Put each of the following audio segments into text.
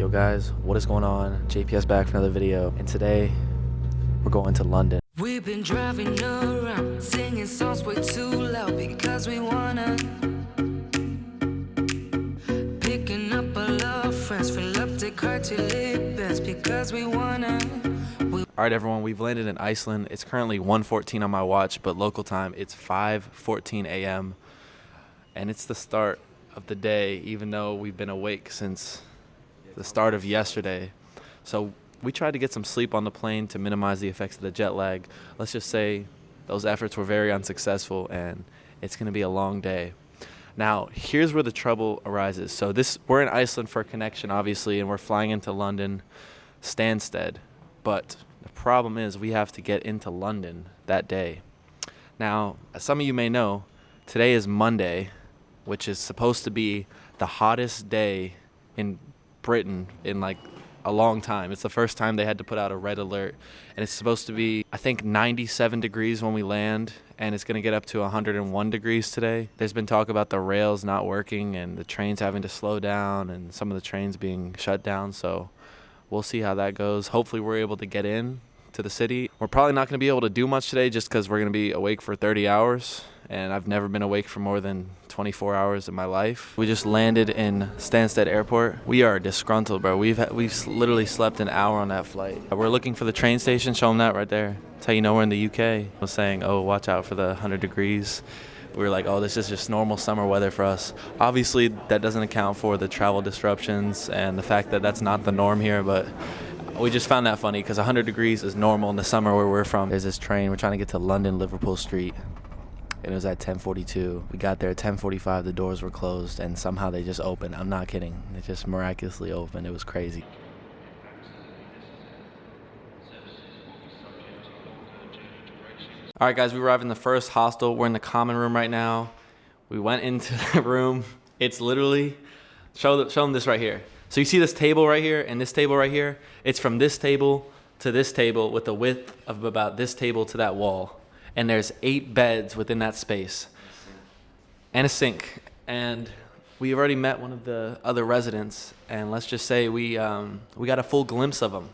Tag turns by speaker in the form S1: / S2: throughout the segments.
S1: Yo guys, what is going on? JPS back for another video, and today we're going to London.
S2: We've been driving around, singing songs way too loud because we wanna. Picking up our love friends, fill up the car till it bends because we wanna.
S1: Alright everyone, we've landed in Iceland. It's currently 1:14 on my watch, but local time it's 5:14 a.m. and it's the start of the day, even though we've been awake since the start of yesterday. So we tried to get some sleep on the plane to minimize the effects of the jet lag. Let's just say those efforts were very unsuccessful and it's going to be a long day. Now, here's where the trouble arises. So we're in Iceland for a connection, obviously, and we're flying into London, Stansted. But the problem is we have to get into London that day. Now, as some of you may know, today is Monday, which is supposed to be the hottest day in Britain in like a long time. It's the first time they had to put out a red alert, and it's supposed to be, I think, 97 degrees when we land, and it's going to get up to 101 degrees today. There's been talk about the rails not working and the trains having to slow down and some of the trains being shut down, so we'll see how that goes. Hopefully we're able to get in to the city. We're probably not going to be able to do much today just because we're going to be awake for 30 hours, and I've never been awake for more than 24 hours in my life. We just landed in Stansted Airport. We are disgruntled, bro. We've literally slept an hour on that flight. We're looking for the train station. Show them that right there. That's how you know we're in the UK. I was saying, oh, watch out for the 100 degrees. We were like, oh, this is just normal summer weather for us. Obviously, that doesn't account for the travel disruptions and the fact that that's not the norm here, but we just found that funny because 100 degrees is normal in the summer where we're from. There's this train. We're trying to get to London Liverpool Street, and it was at 10:42. We got there at 10:45. The doors were closed, and somehow they just opened. I'm not kidding. They just miraculously opened. It was crazy. All right, guys, we arrived in the first hostel. We're in the common room right now. We went into the room. It's literally, show them this right here. So you see this table right here and this table right here? It's from this table to this table with the width of about this table to that wall. And there's 8 beds within that space. And a sink. And we already met one of the other residents, and let's just say we got a full glimpse of them.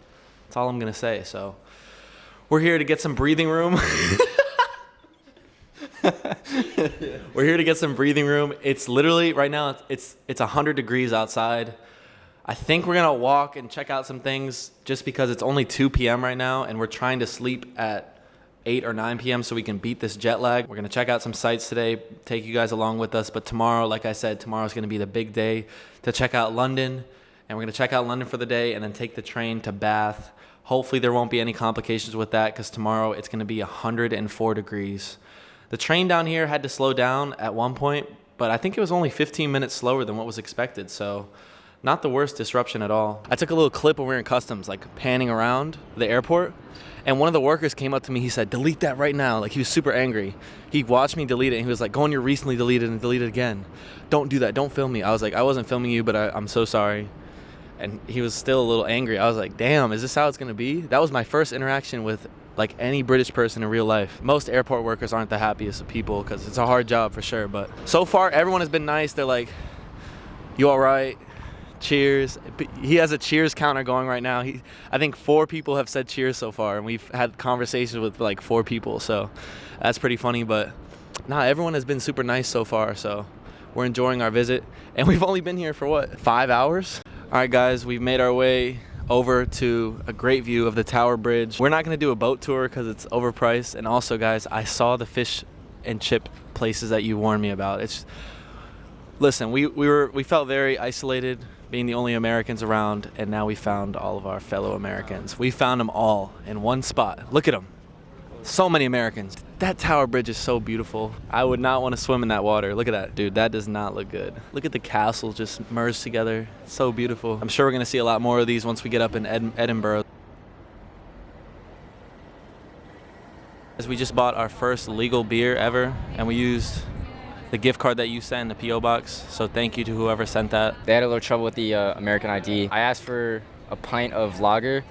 S1: That's all I'm gonna say. So we're here to get some breathing room. We're here to get some breathing room. It's literally right now it's 100 degrees outside. I think we're gonna walk and check out some things just because it's only 2 p.m. right now, and we're trying to sleep at 8 or 9 p.m. so we can beat this jet lag. We're gonna check out some sites today, take you guys along with us, but tomorrow, like I said, tomorrow's gonna be the big day to check out London, and we're gonna check out London for the day and then take the train to Bath. Hopefully there won't be any complications with that because tomorrow it's gonna be 104 degrees. The train down here had to slow down at one point, but I think it was only 15 minutes slower than what was expected, so not the worst disruption at all. I took a little clip when we were in customs, like panning around the airport, and one of the workers came up to me. He said, delete that right now. Like, he was super angry. He watched me delete it, and he was like, go on your recently deleted and delete it again. Don't do that. Don't film me. I was like, I wasn't filming you, but I'm so sorry. And he was still a little angry. I was like, damn, is this how it's going to be? That was my first interaction with like any British person in real life. Most airport workers aren't the happiest of people because it's a hard job for sure. But so far, everyone has been nice. They're like, you all right? Cheers. He has a cheers counter going right now. I think 4 people have said cheers so far, and we've had conversations with like 4 people. So that's pretty funny. But nah, everyone has been super nice so far. So we're enjoying our visit. And we've only been here for what, 5 hours? All right, guys, we've made our way over to a great view of the Tower Bridge. We're not gonna do a boat tour because it's overpriced. And also, guys, I saw the fish and chip places that you warned me about. Listen, we felt very isolated being the only Americans around, and now we found all of our fellow Americans. We found them all in one spot. Look at them. So many Americans. That Tower Bridge is so beautiful. I would not want to swim in that water. Look at that. Dude, that does not look good. Look at the castles just merged together. It's so beautiful. I'm sure we're going to see a lot more of these once we get up in Edinburgh. As we just bought our first legal beer ever, and we used the gift card that you sent in the P.O. box. So thank you to whoever sent that.
S3: They had a little trouble with the American ID. I asked for a pint of lager.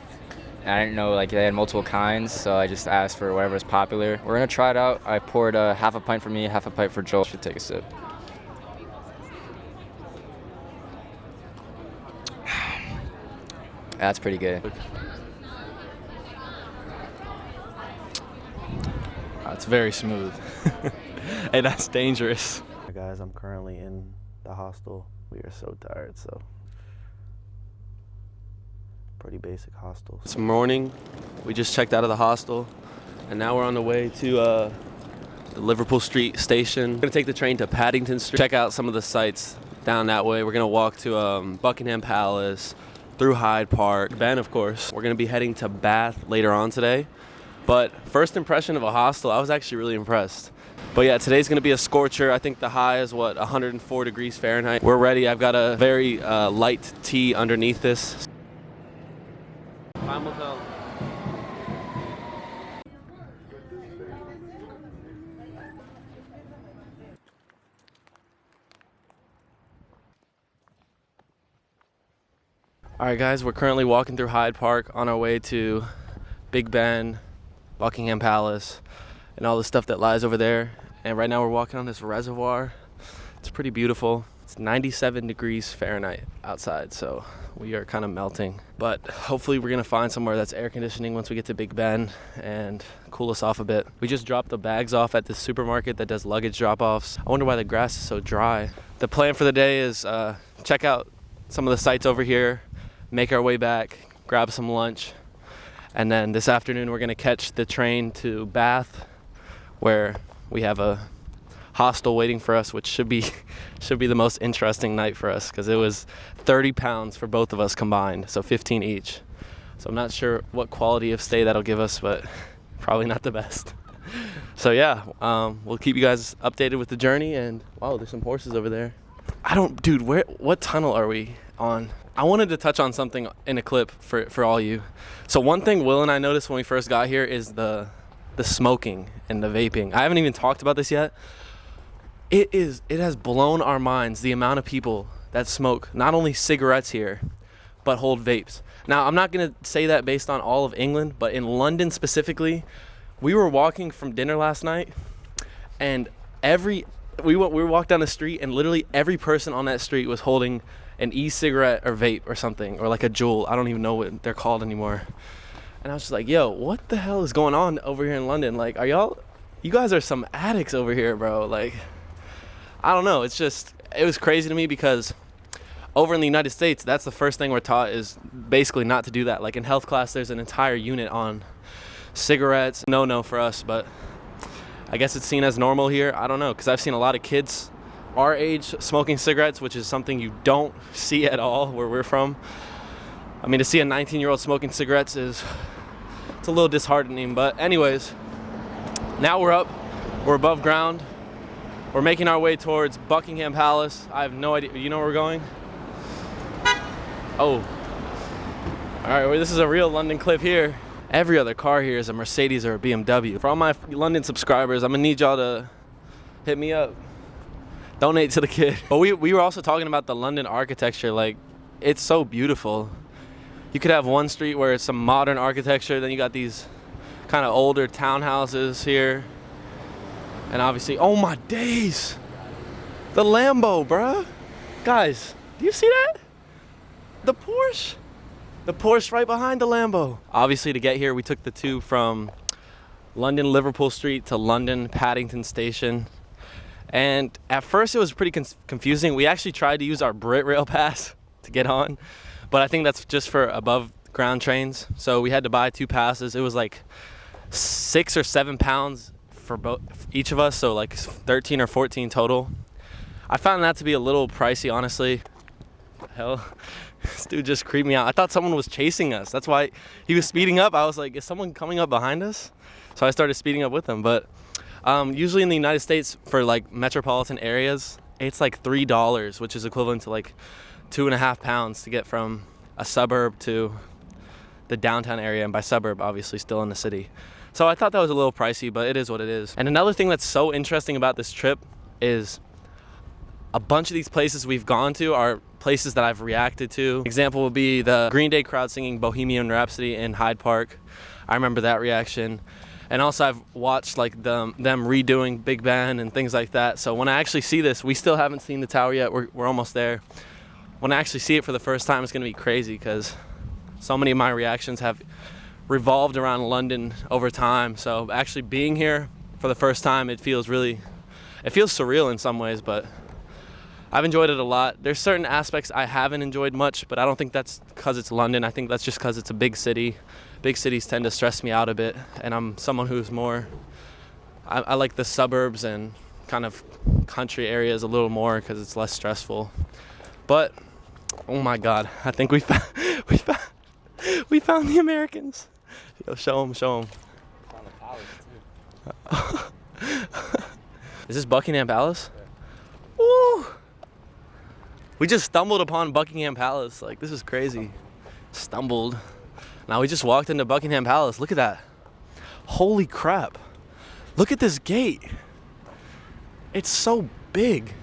S3: I didn't know like they had multiple kinds, so I just asked for whatever's popular. We're gonna try it out. I poured half a pint for me, half a pint for Joel. Should take a sip. That's pretty good.
S1: It's very smooth. Hey, that's dangerous. Guys, I'm currently in the hostel. We are so tired, so pretty basic hostel. This morning, we just checked out of the hostel, and now we're on the way to the Liverpool Street station. We're gonna take the train to Paddington Street, check out some of the sights down that way. We're gonna walk to Buckingham Palace, through Hyde Park, Ben, of course. We're gonna be heading to Bath later on today. But first impression of a hostel, I was actually really impressed. But yeah, today's gonna be a scorcher. I think the high is 104 degrees Fahrenheit. We're ready. I've got a very light tea underneath this. All right, guys, we're currently walking through Hyde Park on our way to Big Ben, Buckingham Palace, and all the stuff that lies over there. And right now we're walking on this reservoir. It's pretty beautiful. It's 97 degrees Fahrenheit outside, so we are kind of melting. But hopefully we're gonna find somewhere that's air conditioning once we get to Big Ben and cool us off a bit. We just dropped the bags off at this supermarket that does luggage drop-offs. I wonder why the grass is so dry. The plan for the day is check out some of the sites over here, make our way back, grab some lunch, and then this afternoon we're gonna catch the train to Bath, where we have a hostel waiting for us, which should be the most interesting night for us, because it was 30 pounds for both of us combined, so 15 each. So I'm not sure what quality of stay that'll give us, but probably not the best. So yeah, we'll keep you guys updated with the journey. And wow, there's some horses over there. Dude, what tunnel are we on? I wanted to touch on something in a clip for all you. So one thing Will and I noticed when we first got here is the smoking and the vaping. I haven't even talked about this yet. It has blown our minds, the amount of people that smoke not only cigarettes here, but hold vapes. Now, I'm not gonna say that based on all of England, but in London specifically, we were walking from dinner last night, and we walked down the street, and literally every person on that street was holding an e-cigarette or vape or something, or like a Juul. I don't even know what they're called anymore. And I was just like, yo, what the hell is going on over here in London? Like, you guys are some addicts over here, bro. Like, I don't know. It was crazy to me, because over in the United States, that's the first thing we're taught, is basically not to do that. Like in health class, there's an entire unit on cigarettes. No for us, but I guess it's seen as normal here. I don't know, because I've seen a lot of kids our age smoking cigarettes, which is something you don't see at all where we're from. I mean, to see a 19-year-old smoking cigarettes it's a little disheartening. But anyways, now we're above ground. We're making our way towards Buckingham Palace. I have no idea. You know where we're going? Oh. All right, well, this is a real London clip here. Every other car here is a Mercedes or a BMW. For all my London subscribers, I'm gonna need y'all to hit me up. Donate to the kid. But we were also talking about the London architecture. Like, it's so beautiful. You could have one street where it's some modern architecture, then you got these kind of older townhouses here. And obviously, oh my days, the Lambo, bruh. Guys, do you see that? The Porsche right behind the Lambo. Obviously, to get here, we took the tube from London Liverpool Street to London Paddington Station. And at first it was pretty confusing. We actually tried to use our Brit Rail pass to get on, but I think that's just for above ground trains. So we had to buy 2 passes. It was like 6 or 7 pounds for each of us, so like 13 or 14 total. I found that to be a little pricey, honestly. Hell, this dude just creeped me out. I thought someone was chasing us. That's why he was speeding up. I was like, is someone coming up behind us? So I started speeding up with him. But usually in the United States, for like metropolitan areas, it's like $3, which is equivalent to like 2.5 pounds to get from a suburb to the downtown area, and by suburb, obviously still in the city. So I thought that was a little pricey, but it is what it is. And another thing that's so interesting about this trip is a bunch of these places we've gone to are places that I've reacted to. Example would be the Green Day crowd singing Bohemian Rhapsody in Hyde Park. I remember that reaction. And also I've watched like them redoing Big Ben and things like that. So when I actually see this, we still haven't seen the tower yet. We're almost there. When I actually see it for the first time, it's gonna be crazy, because
S4: So many of my reactions have revolved around London over time. So actually being here for the first time, it feels surreal in some ways, but I've enjoyed it a lot. There's certain aspects I haven't enjoyed much, but I don't think that's because it's London. I think that's just because it's a big city. Big cities tend to stress me out a bit, and I'm someone who's more, I like the suburbs and kind of country areas a little more because it's less stressful. But, oh my God, I think we found the Americans. Yo, show them.
S3: Found the palace too.
S4: Is this Buckingham Palace? Woo! We just stumbled upon Buckingham Palace. Like, this is crazy. Stumbled. Now we just walked into Buckingham Palace. Look at that. Holy crap. Look at this gate. It's so big.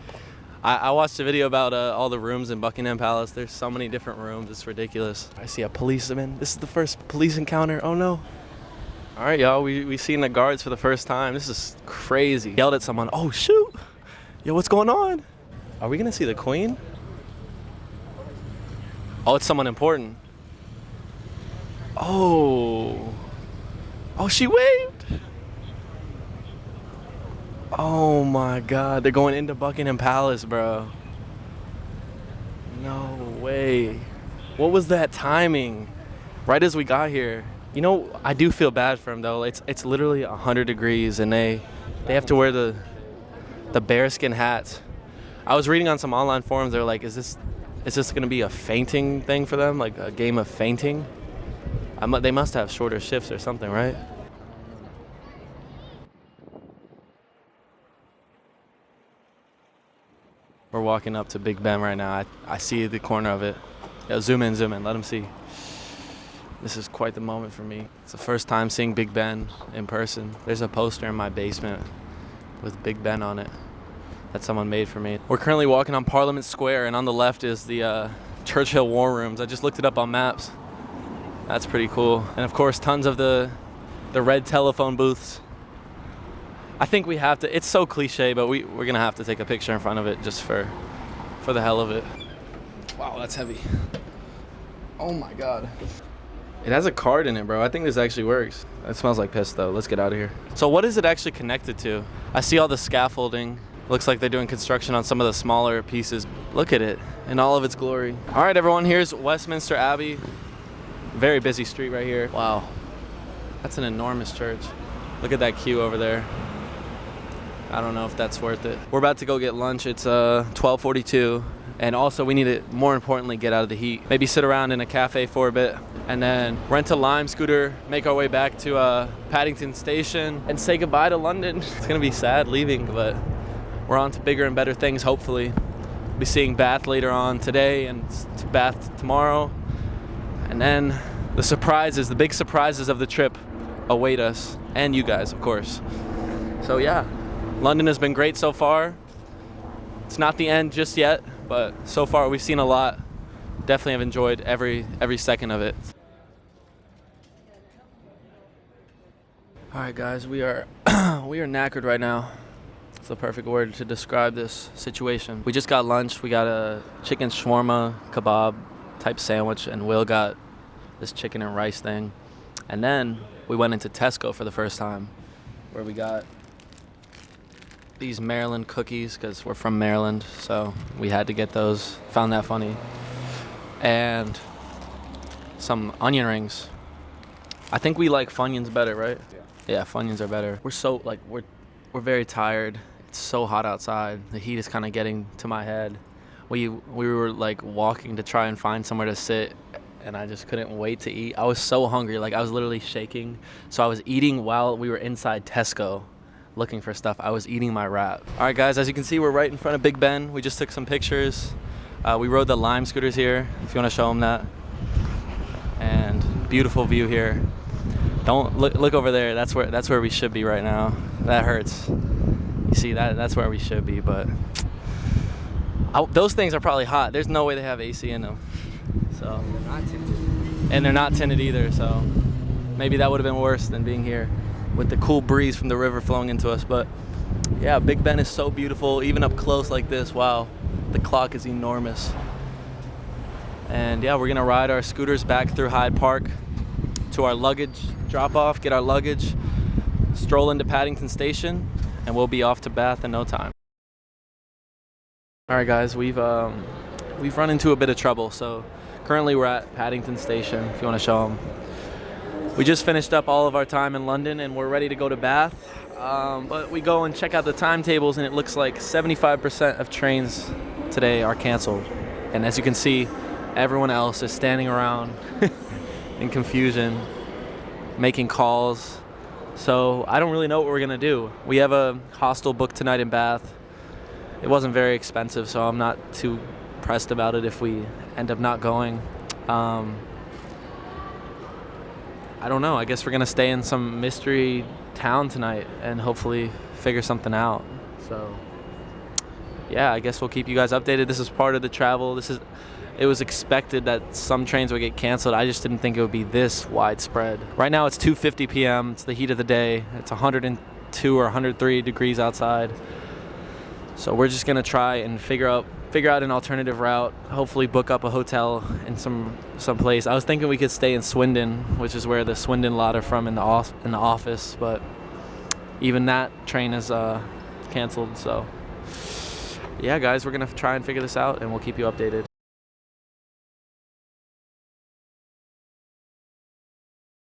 S4: I watched a video about all the rooms in Buckingham Palace. There's so many different rooms. It's ridiculous. I see a policeman. This is the first police encounter. Oh no. All right, y'all. We seen the guards for the first time. This is crazy. Yelled at someone. Oh shoot. Yo, what's going on? Are we gonna see the Queen? Oh, it's someone important. Oh, she waved. Oh my God, they're going into Buckingham Palace, bro. No way. What was that timing? Right as we got here. You know, I do feel bad for them though. It's literally 100 degrees and they have to wear the bearskin hats. I was reading on some online forums, they were like, is this gonna be a fainting thing for them? Like a game of fainting? They must have shorter shifts or something, right? We're walking up to Big Ben right now. I see the corner of it. Yeah, zoom in, let them see. This is quite the moment for me. It's the first time seeing Big Ben in person. There's a poster in my basement with Big Ben on it that someone made for me. We're currently walking on Parliament Square, and on the left is the Churchill War Rooms. I just looked it up on maps. That's pretty cool. And of course, tons of the red telephone booths. I think we have to, it's so cliche, but we're gonna have to take a picture in front of it just for the hell of it. Wow, that's heavy. Oh my God. It has a card in it, bro. I think this actually works. It smells like piss though. Let's get out of here. So what is it actually connected to? I see all the scaffolding. Looks like they're doing construction on some of the smaller pieces. Look at it in all of its glory. All right, everyone, here's Westminster Abbey. Very busy street right here. Wow, that's an enormous church. Look at that queue over there. I don't know if that's worth it. We're about to go get lunch. It's 12:42, and also we need to, more importantly, get out of the heat. Maybe sit around in a cafe for a bit, and then rent a Lime scooter, make our way back to Paddington Station, and say goodbye to London. It's gonna be sad leaving, but we're on to bigger and better things, hopefully. We'll be seeing Bath later on today and Bath tomorrow. And then the big surprises of the trip await us, and you guys, of course. So yeah, London has been great so far. It's not the end just yet, but so far we've seen a lot. Definitely have enjoyed every second of it. All right, guys, we are knackered right now. It's the perfect word to describe this situation. We just got lunch. We got a chicken shawarma kebab type sandwich, and Will got this chicken and rice thing. And then we went into Tesco for the first time, where we got these Maryland cookies, because we're from Maryland, so we had to get those. Found that funny. And some onion rings. I think we like Funyuns better, right? Yeah, Funyuns are better. We're very tired. It's so hot outside. The heat is kind of getting to my head. We were like walking to try and find somewhere to sit, and I just couldn't wait to eat. I was so hungry, like I was literally shaking. So I was eating while we were inside Tesco looking for stuff. I was eating my wrap. All right, guys, as you can see, we're right in front of Big Ben. We just took some pictures. We rode the Lime scooters here, if you want to show them that. And beautiful view here. Don't look over there. That's where we should be right now. That hurts. You see, that's where we should be, but those things are probably hot. There's no way they have AC in them. So, and they're not tinted either, so maybe that would have been worse than being here with the cool breeze from the river flowing into us. But yeah, Big Ben is so beautiful, even up close like this. Wow, the clock is enormous. And yeah, we're gonna ride our scooters back through Hyde Park to our luggage drop off, get our luggage, stroll into Paddington Station, and we'll be off to Bath in no time. All right, guys, we've run into a bit of trouble. So currently we're at Paddington Station, if you want to show them. We just finished up all of our time in London and we're ready to go to Bath. But we go and check out the timetables and it looks like 75% of trains today are canceled. And as you can see, everyone else is standing around in confusion, making calls. So I don't really know what we're gonna do. We have a hostel booked tonight in Bath. It wasn't very expensive, so I'm not too pressed about it if we end up not going. I don't know. I guess we're gonna stay in some mystery town tonight and hopefully figure something out. So yeah, I guess we'll keep you guys updated. This is part of the travel. It was expected that some trains would get canceled. I just didn't think it would be this widespread. Right now it's 2:50 p.m. It's the heat of the day. It's 102 or 103 degrees outside. So we're just gonna try and figure out an alternative route. Hopefully book up a hotel in some place. I was thinking we could stay in Swindon, which is where the Swindon lot are from in the office, but even that train is canceled. So yeah, guys, we're gonna try and figure this out, and we'll keep you updated.